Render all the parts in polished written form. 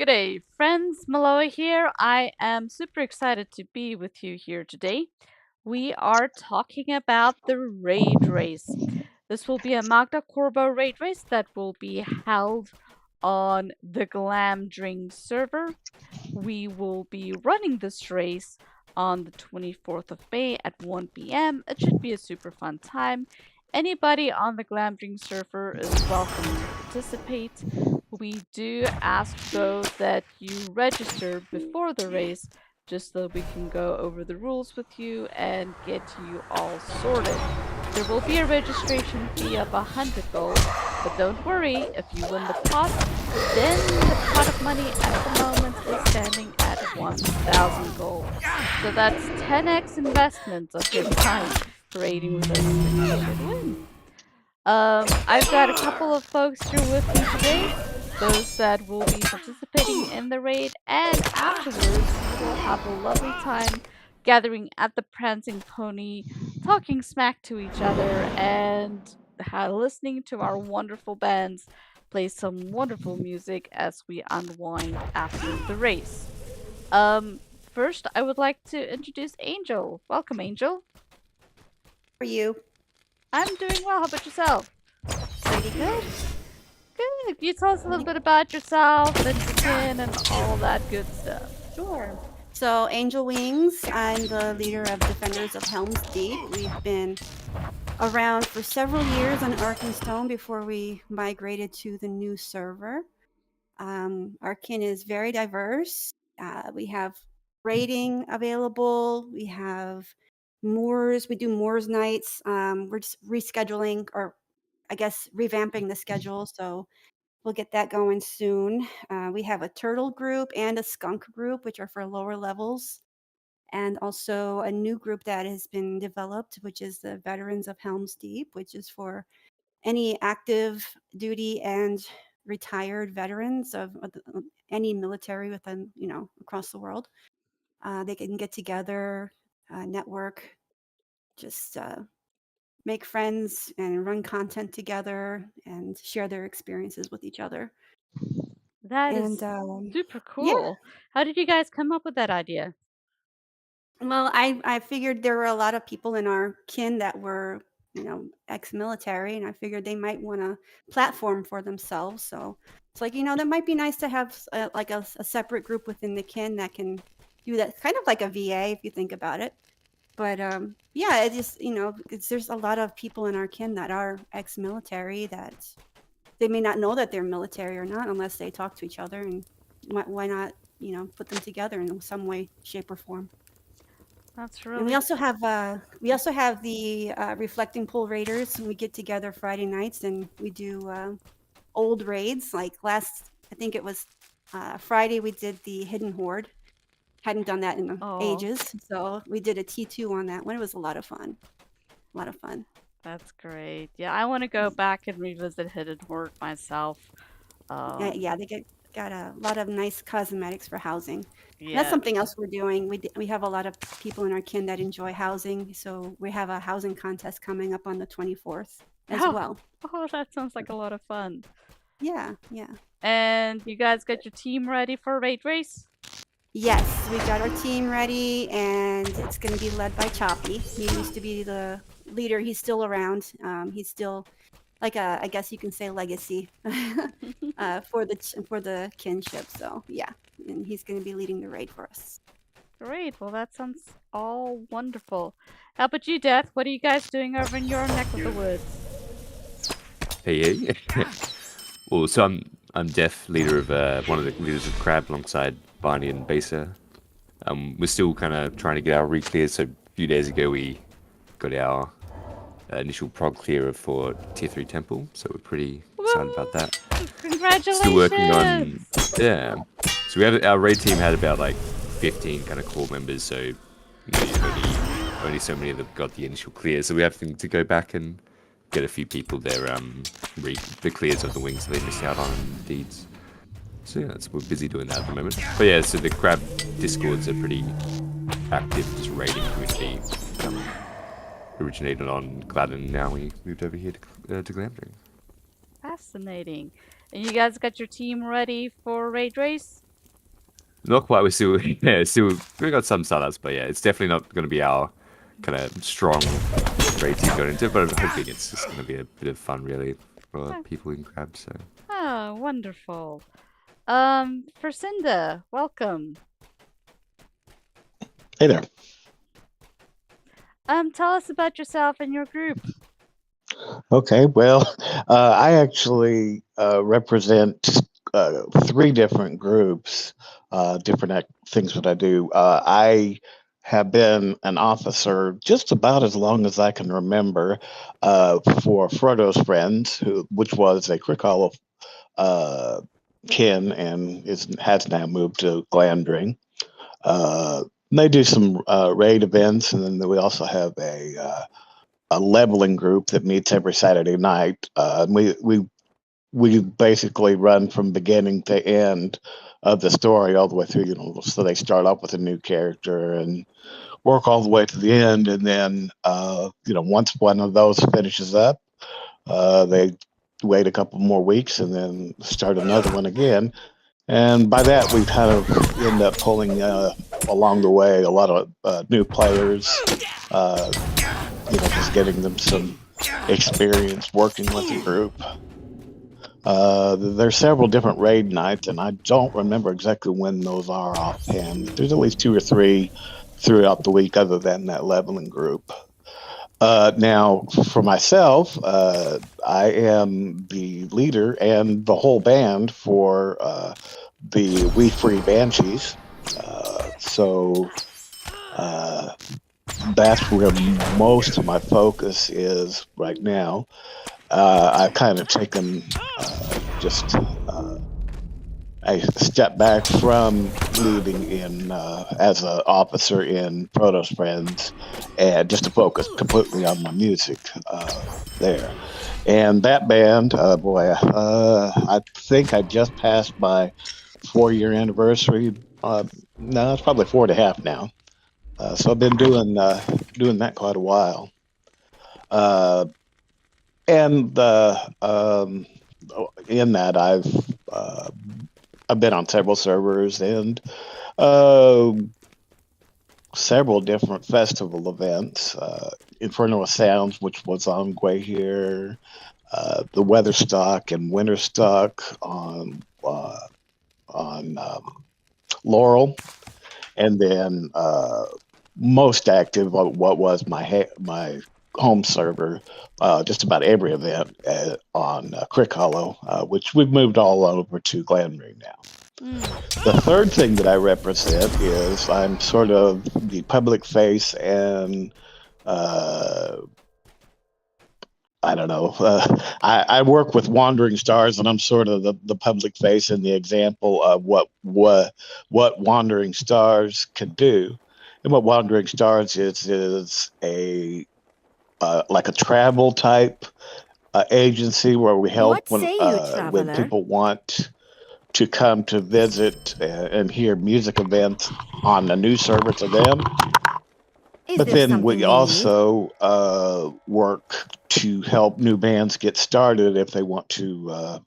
G'day, friends. Maloa here. I am super excited to be with you here today. We are talking about the raid race. This will be a Makhda Khorbo raid race that will be held on the Glam Drink server. We will be running this race on the 24th of May at 1 p.m. It should be a super fun time. Anybody on the Glam Drink server is welcome to participate. We do ask though that you register before the race just so we can go over the rules with you and get you all sorted. There will be a registration fee of 100 gold, but don't worry, if you win the pot, then the pot of money at the moment is standing at 1,000 gold. So that's 10x investment of your time trading with us if you should win. I've got a couple of folks here with me today, those that will be participating in the raid, and afterwards we will have a lovely time gathering at the Prancing Pony, talking smack to each other, and listening to our wonderful bands play some wonderful music as we unwind after the race. First, I would like to introduce Angel. Welcome, Angel. For you. I'm doing well. How about yourself? Pretty good. Good. Can you tell us a little bit about yourself and your kin and all that good stuff? Sure. So, Angel Wings, I'm the leader of Defenders of Helm's Deep. We've been around for several years on Ark and Stone before we migrated to the new server. Our kin is very diverse. We have raiding available. We have Moors. We do Moors nights. We're just rescheduling, or I guess revamping the schedule. So we'll get that going soon. We have a turtle group and a skunk group, which are for lower levels, and also a new group that has been developed, which is the Veterans of Helm's Deep, which is for any active duty and retired veterans of any military within, across the world. They can get together, network, just make friends and run content together and share their experiences with each other. That And is super yeah, cool. How did you guys come up with that idea? well, I figured there were a lot of people in our kin that were, ex-military, and I figured they might want a platform for themselves. So it's like, that might be nice to have like a separate group within the kin that can do that, kind of like a VA if you think about it. But yeah, it just, there's a lot of people in our kin that are ex-military that they may not know that they're military or not unless they talk to each other, and why not, put them together in some way, shape, or form. That's And really we also have the Reflecting Pool Raiders. We get together Friday nights and we do old raids. Like I think it was Friday, we did the Hidden Horde. Hadn't done that in oh, ages, so we did a T2 on that one. It was a lot of fun. A lot of fun. that's great. Yeah, I want to go back and revisit Hidden Horde myself. Yeah, they got a lot of nice cosmetics for housing. That's Yeah. something else we're doing. We have a lot of people in our kin that enjoy housing, so we have a housing contest coming up on the 24th as Oh, well. oh, that sounds like a lot of fun. Yeah, yeah. And you guys got your team ready for a raid race? Yes, we've got our team ready, and it's going to be led by Choppy. He used to be the leader. He's still around. He's still like I guess you can say, legacy for the kinship. So yeah, and he's going to be leading the raid for us. Great. Well, that sounds all wonderful. How about you, Death? What are you guys doing over in your neck of the woods? Hey, hey. Well, so I'm Def, leader of one of the leaders of Crab, alongside Barney and Besa. We're still kind of trying to get our re-clears. So a few days ago we got our initial prog clear for Tier 3 Temple, so we're pretty excited about that. Congratulations! Still working on, yeah. So we have our raid team had about like 15 kind of core members, so only so many of them got the initial clear. So we have to go back and get a few people their the clears of the wings they missed out on deeds. So yeah, we're busy doing that at the moment. But yeah, so the crab discords are pretty active, just raiding community. Originated on Gladden, and now we moved over here to Glamdring. Fascinating. And you guys got your team ready for raid race? Not quite. We're still, yeah, still we got some startups, but yeah, it's definitely not going to be our kind of strong raid team going into it. But I'm hoping it's just going to be a bit of fun, really, for Oh, people in crab. So oh, wonderful. Percinda, welcome. Hey there. Tell us about yourself and your group. Okay, well, I actually represent three different groups, different things that I do. I have been an officer just about as long as I can remember for Frodo's Friends, which was a Crick Hollow uh, kin and has now moved to Glandring. Uh, they do some raid events, and then we also have a leveling group that meets every Saturday night. We basically run from beginning to end of the story all the way through. So they start off with a new character and work all the way to the end, and then once one of those finishes up, they wait a couple more weeks and then start another one again. And by that, we kind of end up pulling along the way a lot of new players. Uh, just getting them some experience working with the group. There's several different raid nights, and I don't remember exactly when those are offhand. There's at least 2 or 3 throughout the week, other than that leveling group. Now, for myself, I am the leader and the whole band for the We Free Banshees. So that's where most of my focus is right now. I've kind of taken just a step back from leading in as an officer in Proto's Friends, and just to focus completely on my music there. And that band, boy, I think I just passed my 4-year anniversary. No, it's probably 4.5 now. So I've been doing that quite a while. And in that, I've been on several servers and uh, several different festival events. Inferno of Sounds, which was on Gway here, the Weatherstock and Winterstock on Laurel, and then most active what was my home server, just about every event on Crick Hollow, which we've moved all over to Glenring now. The third thing that I represent is I'm sort of the public face and I don't know. I work with Wandering Stars, and I'm sort of the public face and the example of what Wandering Stars can do. And what Wandering Stars is a like a travel type agency where we help What say you, when traveler? people want to come to visit and hear music events on a new server to them. Is But there then something we you need? also work to help new bands get started if they want to,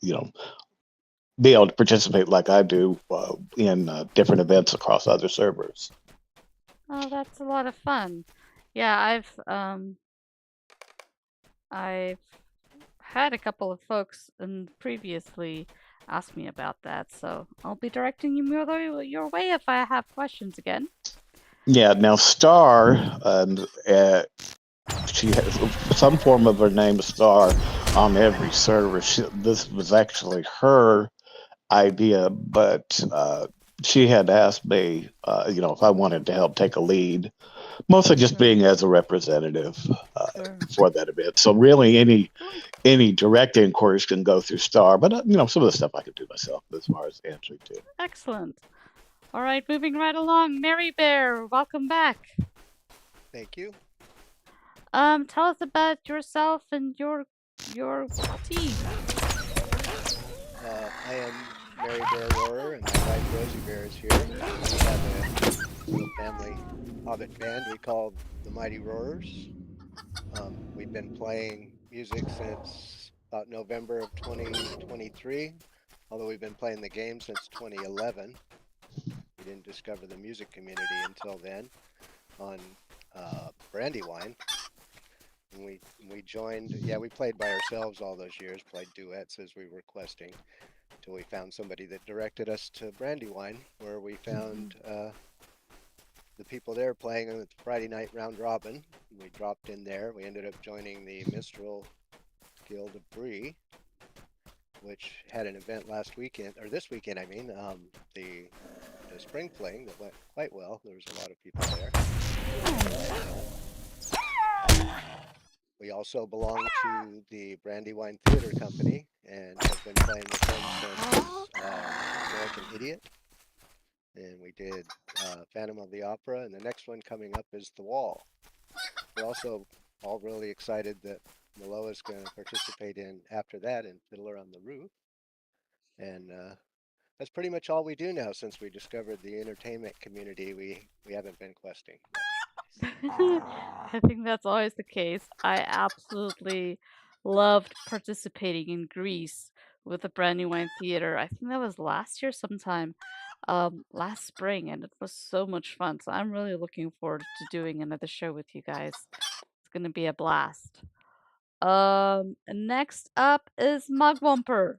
you know, be able to participate like I do in different events across other servers. Oh, that's a lot of fun. Yeah, I've had a couple of folks previously ask me about that, so I'll be directing you your way if I have questions again. Yeah. Now, Star, she has some form of her name is Star on every server. This was actually her idea, but she had asked me, if I wanted to help take a lead, mostly just Sure. being as a representative Sure. for that event. So really, any direct inquiries can go through Star, but some of the stuff I could do myself as far as answering to. Excellent. All right, moving right along. Mary Bear, welcome back. Thank you. Tell us about yourself and your team. I am Mary Bear Roarer, and my wife Rosie Bear is here. We have a little family hobbit band we call the Mighty Roarers. We've been playing music since about November of 2023, although we've been playing the game since 2011. We didn't discover the music community until then on Brandywine. And we joined. Yeah, we played by ourselves all those years. Played duets as we were questing, till we found somebody that directed us to Brandywine, where we found the people there playing on the Friday night round robin. We dropped in there. We ended up joining the Mistral Guild of Bree, which had an event last weekend, or this weekend, I mean, the spring fling that went quite well. There was a lot of people there. We also belong to the Brandywine Theater Company and have been playing with them since American Idiot. And we did Phantom of the Opera, and the next one coming up is The Wall. We're also all really excited that Maloa is going to participate in after that in Fiddler on the Roof. And that's pretty much all we do now since we discovered the entertainment community. We haven't been questing. I think that's always the case. I absolutely loved participating in Greece with the Brandywine Theater. I think that was last year sometime, last spring, and it was so much fun. So I'm really looking forward to doing another show with you guys. It's gonna be a blast. Next up is Mugwumper.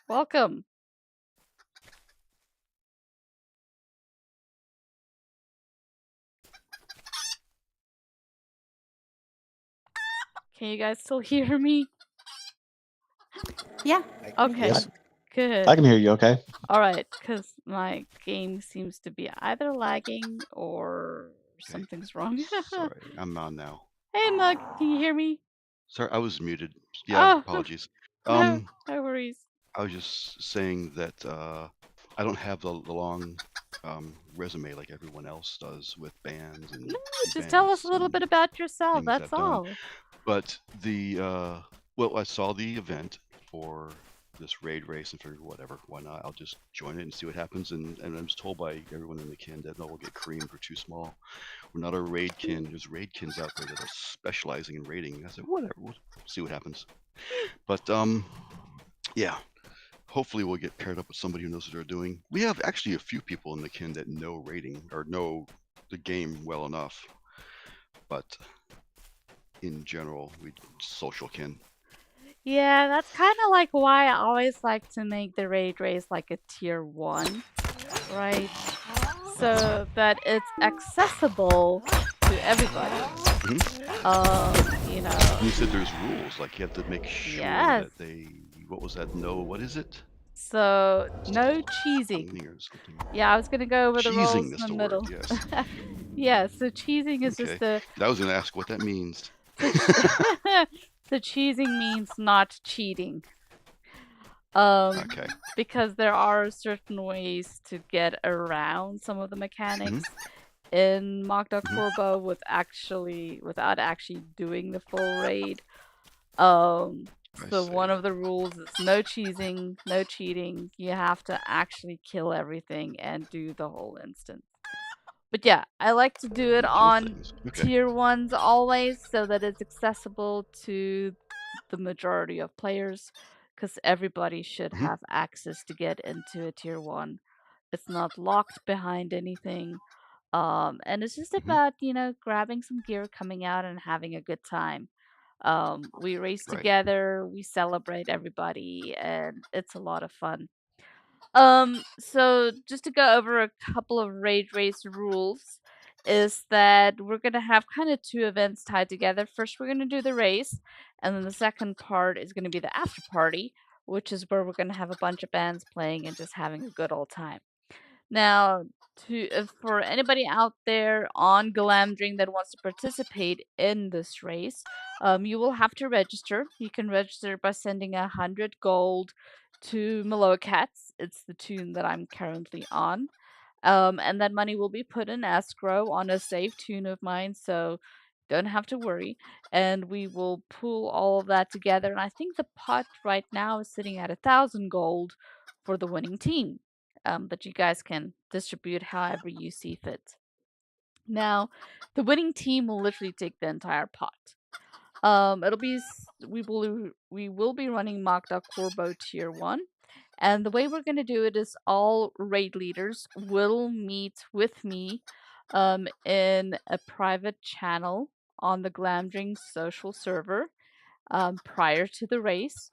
Welcome. Can you guys still hear me? Yeah. Okay, Yes, good. I can hear you. Okay. All right, because my game seems to be either lagging or Okay. something's wrong. Sorry, I'm on now. Hey, Mug, can you hear me? Sorry, I was muted. Yeah, Oh, apologies. no, no worries. I was just saying that I don't have the long resume like everyone else does with bands and No, just tell us events a little and bit about yourself. things That's I've done. all. But the well, I saw the event for this raid race and figured whatever, why not? I'll just join it and see what happens. And I was told by everyone in the kin that no, we'll get creamed. We're too small. We're not a raid kin. There's raid kins out there that are specializing in raiding. I said whatever, we'll see what happens. But yeah. Hopefully we'll get paired up with somebody who knows what they're doing. We have actually a few people in the kin that know raiding or know the game well enough. But in general, we social kin. Yeah, that's kind of like why I always like to make the raid race like a tier 1, right? So that it's accessible to everybody. You know. You said there's rules, like you have to make sure Yes. that they, what was that? No, what is it? So no cheesing. Cheating or something. Yeah, I was gonna go over the rules Cheesing in is the the middle. word, yes. Yeah, so cheesing is just Okay. I was gonna ask what that means. so cheesing means not cheating. Okay. Because there are certain ways to get around some of the mechanics in Makhda Khorbo without actually doing the full raid. So one of the rules is no cheesing, no cheating. You have to actually kill everything and do the whole instance. But yeah, I like to do it on tier 1s always so that it's accessible to the majority of players, because everybody should have access to get into a tier 1. It's not locked behind anything. And it's just about, you know, grabbing some gear, coming out and having a good time. We race together, we celebrate everybody, and it's a lot of fun. So just to go over a couple of raid race rules is that we're gonna have kind of 2 events tied together. First, we're gonna do the race, and then the second part is gonna be the after party, which is where we're gonna have a bunch of bands playing and just having a good old time. Now, for anybody out there on Galamdring that wants to participate in this race, you will have to register. You can register by sending 100 gold to Maloa Cats. It's the tune that I'm currently on. And that money will be put in escrow on a safe tune of mine, so don't have to worry. And we will pool all of that together. And I think the pot right now is sitting at 1,000 gold for the winning team. But you guys can distribute however you see fit. Now, the winning team will literally take the entire pot. It'll be we will be running Makhda Khorbo tier 1, And the way we're going to do it is all raid leaders will meet with me in a private channel on the Glamdring social server prior to the race.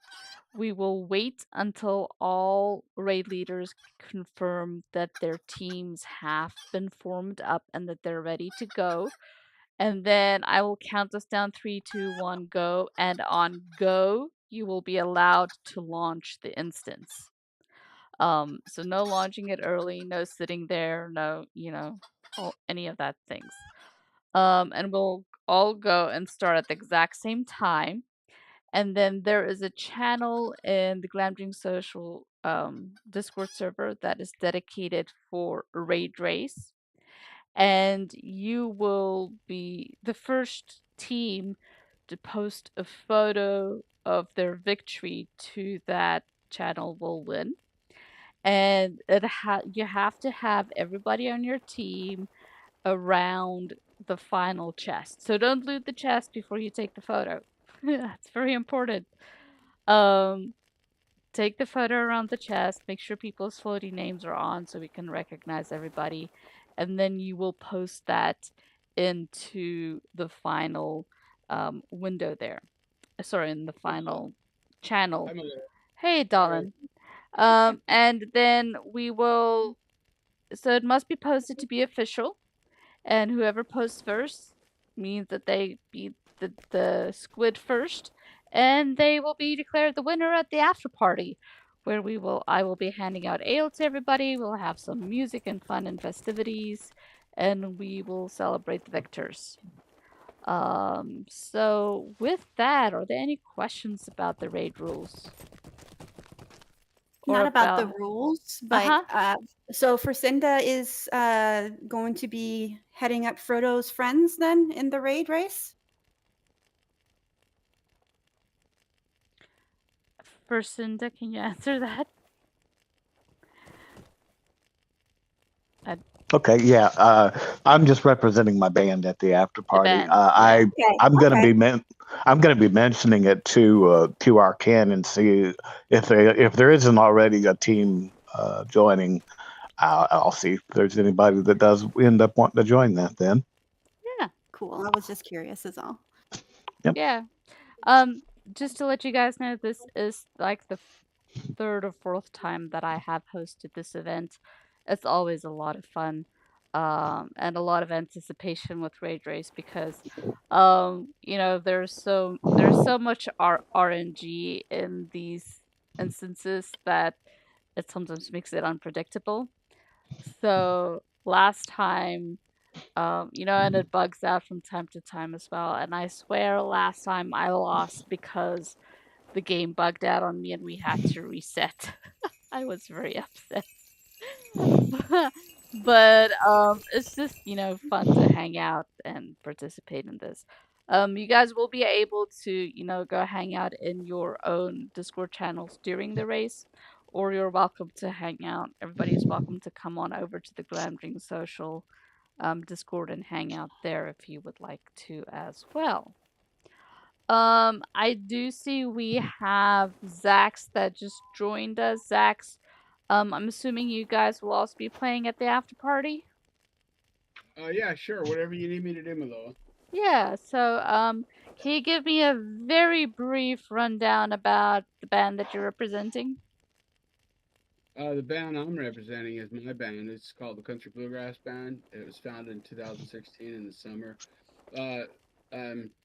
We will wait until all raid leaders confirm that their teams have been formed up and that they're ready to go. And then I will count us down 3, 2, 1, go. And on go, you will be allowed to launch the instance. So no launching it early, no sitting there, no, any of that things. And we'll all go and start at the exact same time. And then there is a channel in the Glamdring Social Discord server that is dedicated for Raid Race. And you will be the first team to post a photo of their victory to that channel will win. And you have to have everybody on your team around the final chest. So don't loot the chest before you take the photo. That's very important. Take the photo around the chest, make sure people's floating names are on so we can recognize everybody, and then you will post that into the final window there. Sorry, in the final channel. I'm a little. Hey, Sorry. Dolan. And then we will. So it must be posted to be official, and whoever posts first means that they beat the squid first, and they will be declared the winner at the after party, where I will be handing out ale to everybody. We'll have some music and fun and festivities, and we will celebrate the victors. So with that, are there any questions about the raid rules? Not about the rules, but Uh-huh. so Frisinda is going to be heading up Frodo's friends then in the raid race? Frisinda, can you answer that? Okay, yeah. I'm just representing my band at the after party. band, yeah. I'm gonna be mentioning it to Arcan and see if there isn't already a team joining. I'll see if there's anybody that does end up wanting to join that then. Yeah. Cool. I was just curious is all. Yep. Yeah. Just to let you guys know, this is like the third or fourth time that I have hosted this event. It's always a lot of fun, and a lot of anticipation with Raid Race because, there's so much RNG in these instances that it sometimes makes it unpredictable. So last time, and it bugs out from time to time as well. And I swear last time I lost because the game bugged out on me and we had to reset. I was very upset. But it's just, fun to hang out and participate in this. You guys will be able to, go hang out in your own Discord channels during the race, or you're welcome to hang out. Everybody's welcome to come on over to the Glamdring Social Discord and hang out there if you would like to as well. I do see we have Zax that just joined us. Zax, I'm assuming you guys will also be playing at the after party? Yeah, sure. Whatever you need me to do, Maloa. Yeah, so can you give me a very brief rundown about the band that you're representing? The band I'm representing is my band. It's called the Country Bluegrass Band. It was founded in 2016 in the summer.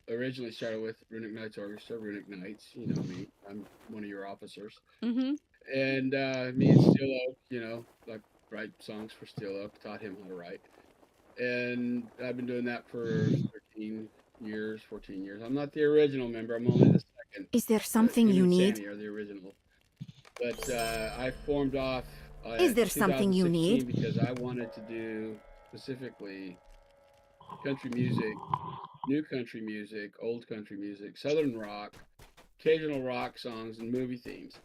Originally started with Runic Knights Orchestra, Runic Knights. You know me. I'm one of your officers. Mm-hmm. And me and Steel Oak, like write songs for Steel Oak, taught him how to write. And I've been doing that for 14 years. I'm not the original member. I'm only the second. Is there something you need? Sammy are the original. But I formed off. Is there something you need? Because I wanted to do specifically country music, new country music, old country music, southern rock, occasional rock songs, and movie themes.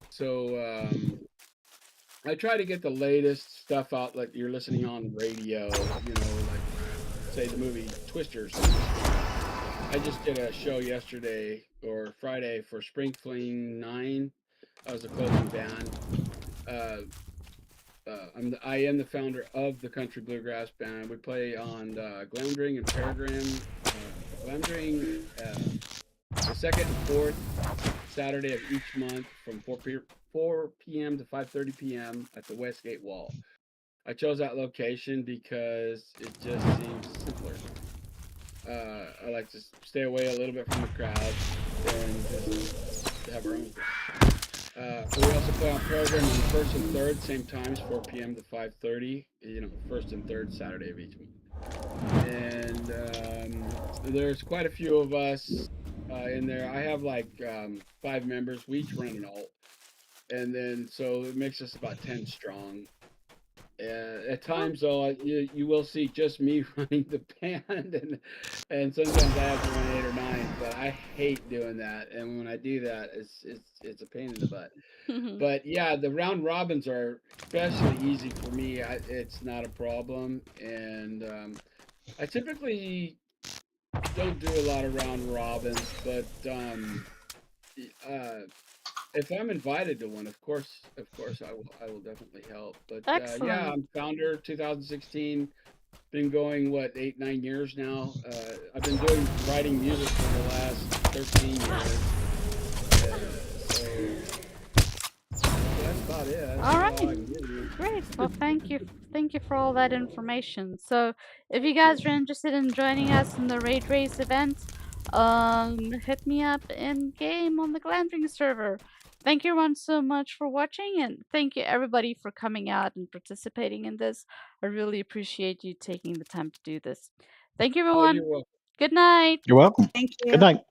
So I try to get the latest stuff out, like you're listening on radio, like say the movie Twisters. I just did a show yesterday or Friday for Spring Fling 9 I was the closing band. I am the founder of the Country Bluegrass Band. We play on Glamdring and Peregrine. Glamdring, the second and fourth Saturday of each month from 4 p.m. to 5:30 p.m. at the Westgate Wall. I chose that location because it just seems simpler. I like to stay away a little bit from the crowd and just have our own thing. We also play on Peregrine on the first and third, same times, 4 p.m. to 5:30. First and third Saturday of each month. And there's quite a few of us in there. I have like 5 members. We each run an alt, and then so it makes us about 10 strong. At times, though, you will see just me running the band, and sometimes I have to run 8 or 9. But I hate doing that, and when I do that, it's a pain in the butt. But yeah, the round robins are especially easy for me. It's not a problem, and I typically don't do a lot of round robins, but if I'm invited to one, of course, I will definitely help. But yeah, Excellent. I'm founder 2016. Been going what 8, 9 years now. I've been writing music for the last 13 years. So that's about it. That's All all I right. can give you. Great. Well, thank you. Thank you for all that information. So, if you guys are interested in joining us in the Raid Race event, hit me up in game on the Glandring server. Thank you everyone so much for watching, and thank you everybody for coming out and participating in this. I really appreciate you taking the time to do this. Thank you Oh, everyone. you're welcome. Good night. You're welcome. Thank you. Good night.